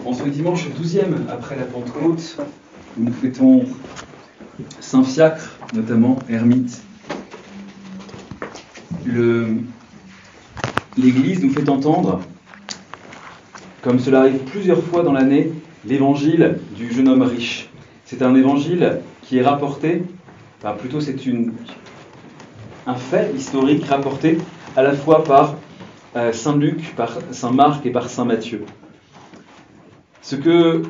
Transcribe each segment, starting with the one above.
En ce dimanche 12e après la Pentecôte, où nous fêtons Saint Fiacre, notamment ermite, l'Église nous fait entendre, comme cela arrive plusieurs fois dans l'année, l'évangile du jeune homme riche. C'est un évangile qui est rapporté, enfin plutôt c'est un fait historique rapporté à la fois par Saint Luc, par Saint Marc et par Saint Matthieu. Ce que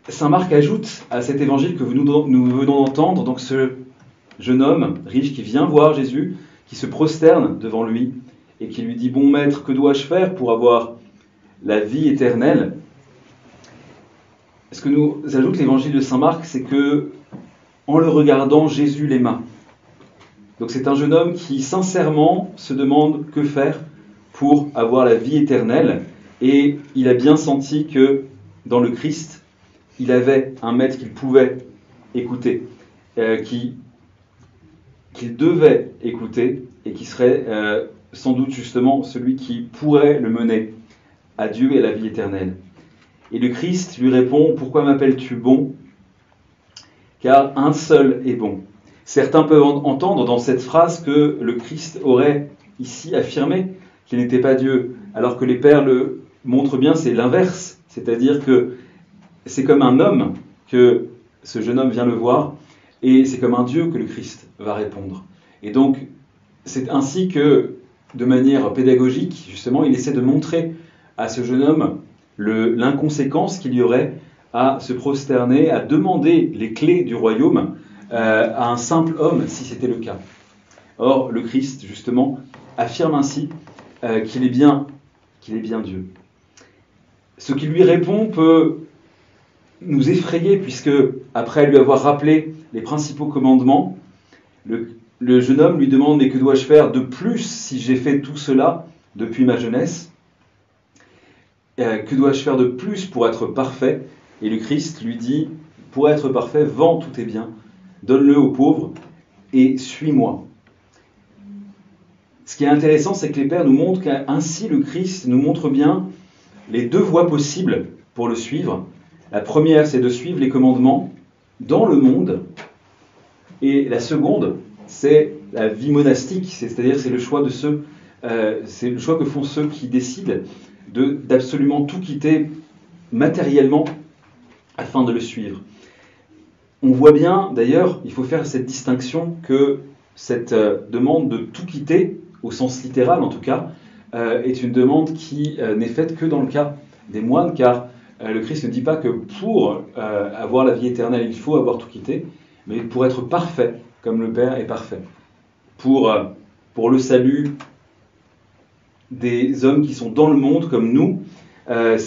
Saint Marc ajoute à cet évangile que nous venons d'entendre, donc ce jeune homme riche qui vient voir Jésus, qui se prosterne devant lui et qui lui dit « Bon maître, que dois-je faire pour avoir la vie éternelle ?» Ce que nous ajoute l'évangile de Saint Marc, c'est que en le regardant, Jésus l'aima. Donc c'est un jeune homme qui sincèrement se demande que faire pour avoir la vie éternelle. Et il a bien senti que dans le Christ, il avait un maître qu'il pouvait écouter, qu'il devait écouter et qui serait sans doute justement celui qui pourrait le mener à Dieu et à la vie éternelle. Et le Christ lui répond « Pourquoi m'appelles-tu bon ? Car un seul est bon. » Certains peuvent entendre dans cette phrase que le Christ aurait ici affirmé qu'il n'était pas Dieu, alors que les pères le montrent bien, c'est l'inverse. C'est-à-dire que c'est comme un homme que ce jeune homme vient le voir, et c'est comme un Dieu que le Christ va répondre. Et donc, c'est ainsi que, de manière pédagogique, justement, il essaie de montrer à ce jeune homme l'inconséquence qu'il y aurait à se prosterner, à demander les clés du royaume à un simple homme, si c'était le cas. Or, le Christ, justement, affirme ainsi qu'il est bien Dieu. Ce qui lui répond peut nous effrayer, puisque, après lui avoir rappelé les principaux commandements, le jeune homme lui demande « Mais que dois-je faire de plus si j'ai fait tout cela depuis ma jeunesse ? Que dois-je faire de plus pour être parfait ?» Et le Christ lui dit « Pour être parfait, vends tous tes biens, donne-le aux pauvres et suis-moi. » Ce qui est intéressant, c'est que les pères nous montrent qu'ainsi le Christ nous montre bien les deux voies possibles pour le suivre. La première, c'est de suivre les commandements dans le monde. Et la seconde, c'est la vie monastique, c'est-à-dire c'est le choix c'est le choix que font ceux qui décident d'absolument tout quitter matériellement afin de le suivre. On voit bien, d'ailleurs, il faut faire cette distinction que cette demande de tout quitter, au sens littéral en tout cas, est une demande qui n'est faite que dans le cas des moines, car le Christ ne dit pas que pour avoir la vie éternelle, il faut avoir tout quitté, mais pour être parfait, comme le Père est parfait. Pour le salut des hommes qui sont dans le monde, comme nous, le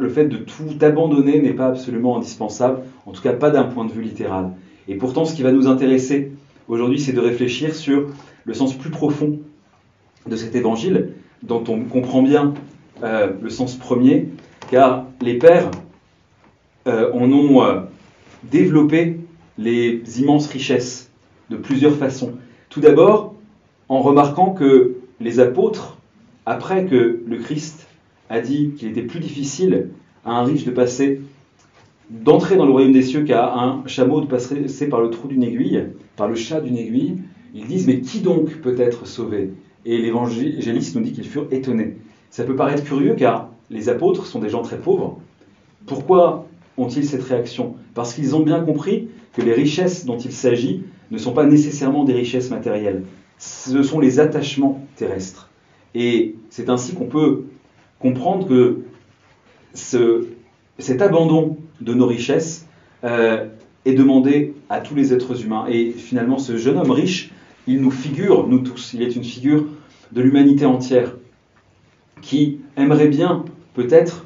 fait de tout abandonner n'est pas absolument indispensable, en tout cas pas d'un point de vue littéral. Et pourtant, ce qui va nous intéresser aujourd'hui, c'est de réfléchir sur le sens plus profond de cet évangile, dont on comprend bien le sens premier, car les pères en ont développé les immenses richesses de plusieurs façons. Tout d'abord, en remarquant que les apôtres, après que le Christ a dit qu'il était plus difficile à un riche d'entrer dans le royaume des cieux qu'à un chameau de passer par le trou d'une aiguille, par le chat d'une aiguille, ils disent « Mais qui donc peut être sauvé ?» Et l'évangéliste nous dit qu'ils furent étonnés. Ça peut paraître curieux car les apôtres sont des gens très pauvres. Pourquoi ont-ils cette réaction ? Parce qu'ils ont bien compris que les richesses dont il s'agit ne sont pas nécessairement des richesses matérielles. Ce sont les attachements terrestres. Et c'est ainsi qu'on peut comprendre que cet abandon de nos richesses est demandé à tous les êtres humains. Et finalement, ce jeune homme riche, il nous figure, nous tous, il est une figure de l'humanité entière qui aimerait bien, peut-être,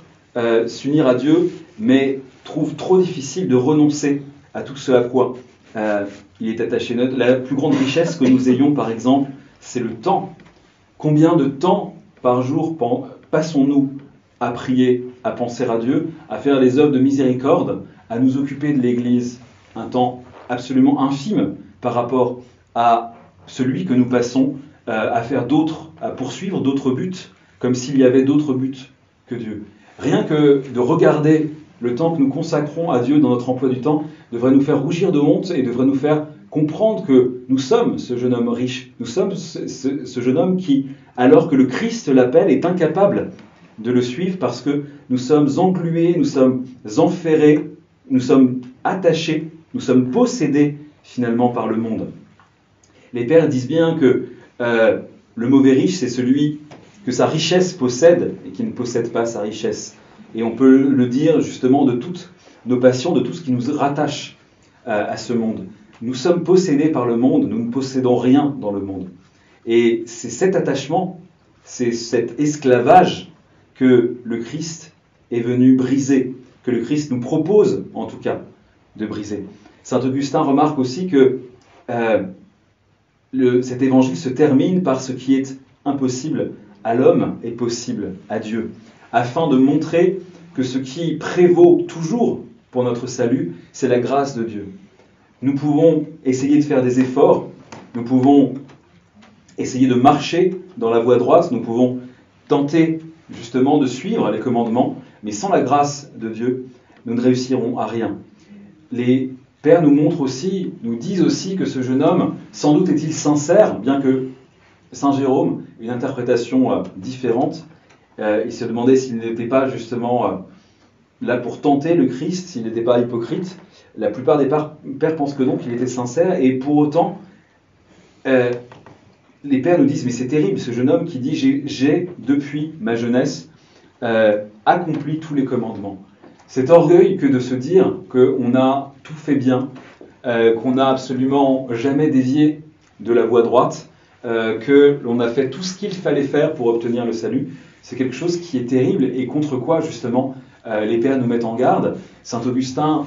s'unir à Dieu, mais trouve trop difficile de renoncer à tout ce à quoi il est attaché. La plus grande richesse que nous ayons, par exemple, c'est le temps. Combien de temps par jour passons-nous à prier, à penser à Dieu, à faire les œuvres de miséricorde, à nous occuper de l'Église? Un temps absolument infime par rapport à celui que nous passons à faire à poursuivre d'autres buts, comme s'il y avait d'autres buts que Dieu. Rien que de regarder le temps que nous consacrons à Dieu dans notre emploi du temps devrait nous faire rougir de honte et devrait nous faire comprendre que nous sommes ce jeune homme riche. Nous sommes ce jeune homme qui, alors que le Christ l'appelle, est incapable de le suivre parce que nous sommes englués, nous sommes enferrés, nous sommes attachés, nous sommes possédés finalement par le monde. Les pères disent bien que le mauvais riche, c'est celui que sa richesse possède et qui ne possède pas sa richesse. Et on peut le dire justement de toutes nos passions, de tout ce qui nous rattache à ce monde. Nous sommes possédés par le monde, nous ne possédons rien dans le monde. Et c'est cet attachement, c'est cet esclavage que le Christ est venu briser, que le Christ nous propose en tout cas de briser. Saint Augustin remarque aussi que cet évangile se termine par ce qui est impossible à l'homme est possible à Dieu, afin de montrer que ce qui prévaut toujours pour notre salut, c'est la grâce de Dieu. Nous pouvons essayer de faire des efforts, nous pouvons essayer de marcher dans la voie droite, nous pouvons tenter justement de suivre les commandements, mais sans la grâce de Dieu, nous ne réussirons à rien. Les pères nous montrent aussi, nous disent aussi que ce jeune homme, sans doute est-il sincère, bien que Saint Jérôme ait une interprétation différente. Il se demandait s'il n'était pas justement là pour tenter le Christ, s'il n'était pas hypocrite. La plupart des pères pensent que non, qu'il était sincère, et pour autant, les pères nous disent, mais c'est terrible, ce jeune homme qui dit, j'ai depuis ma jeunesse, accompli tous les commandements. Cet orgueil que de se dire qu'on a tout fait bien, qu'on n'a absolument jamais dévié de la voie droite, que l'on a fait tout ce qu'il fallait faire pour obtenir le salut, c'est quelque chose qui est terrible et contre quoi justement les pères nous mettent en garde. Saint Augustin,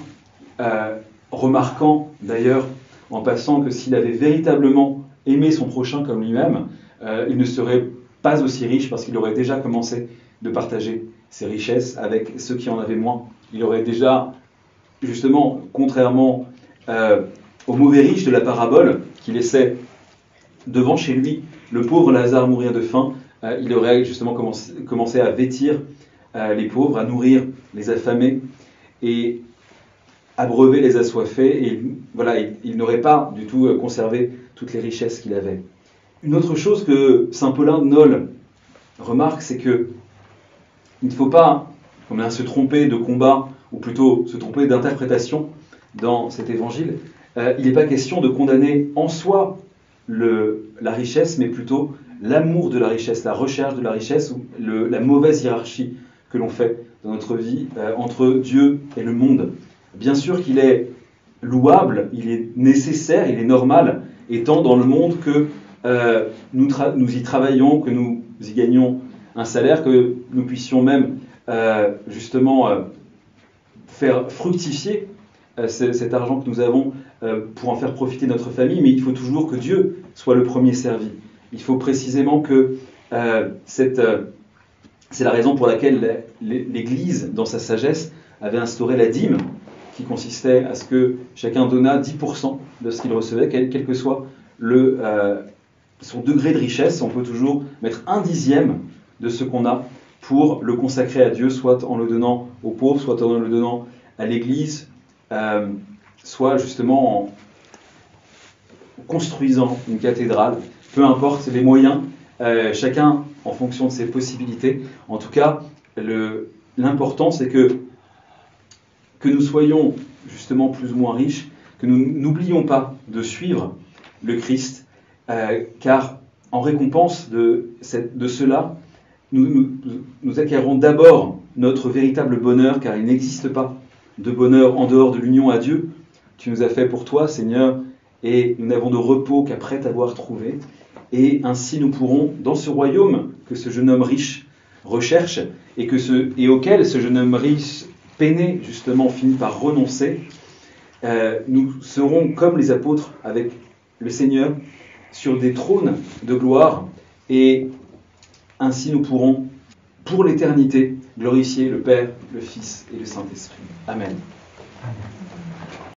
remarquant d'ailleurs en passant que s'il avait véritablement aimé son prochain comme lui-même, il ne serait pas aussi riche parce qu'il aurait déjà commencé de partager ses richesses avec ceux qui en avaient moins. Il aurait déjà, justement, contrairement au mauvais riche de la parabole qui laissait devant chez lui le pauvre Lazare mourir de faim, il aurait justement commencé à vêtir les pauvres, à nourrir les affamés et abreuver les assoiffés. Et voilà, il n'aurait pas du tout conservé toutes les richesses qu'il avait. Une autre chose que saint Paulin de Nole remarque, c'est que il ne faut pas se tromper de combat, ou plutôt se tromper d'interprétation dans cet évangile. Il n'est pas question de condamner en soi la richesse, mais plutôt l'amour de la richesse, la recherche de la richesse, ou la mauvaise hiérarchie que l'on fait dans notre vie entre Dieu et le monde. Bien sûr qu'il est louable, il est nécessaire, il est normal, étant dans le monde que nous y travaillons, que nous y gagnons un salaire, que nous puissions même justement faire fructifier cet argent que nous avons pour en faire profiter notre famille, mais il faut toujours que Dieu soit le premier servi. Il faut précisément que c'est la raison pour laquelle l'Église, dans sa sagesse, avait instauré la dîme, qui consistait à ce que chacun donnât 10% de ce qu'il recevait, quel que soit son degré de richesse. On peut toujours mettre 1/10 de ce qu'on a pour le consacrer à Dieu, soit en le donnant aux pauvres, soit en le donnant à l'Église, soit justement en construisant une cathédrale. Peu importe les moyens, chacun en fonction de ses possibilités. En tout cas, l'important c'est que nous soyons justement plus ou moins riches, que nous n'oublions pas de suivre le Christ, car en récompense de cela, nous acquérons d'abord notre véritable bonheur, car il n'existe pas de bonheur en dehors de l'union à Dieu. Tu nous as fait pour toi, Seigneur, et nous n'avons de repos qu'après t'avoir trouvé. Et ainsi nous pourrons, dans ce royaume que ce jeune homme riche recherche, et auquel ce jeune homme riche peiné, justement, finit par renoncer, nous serons comme les apôtres avec le Seigneur sur des trônes de gloire, et ainsi nous pourrons, pour l'éternité, glorifier le Père, le Fils et le Saint-Esprit. Amen. Amen.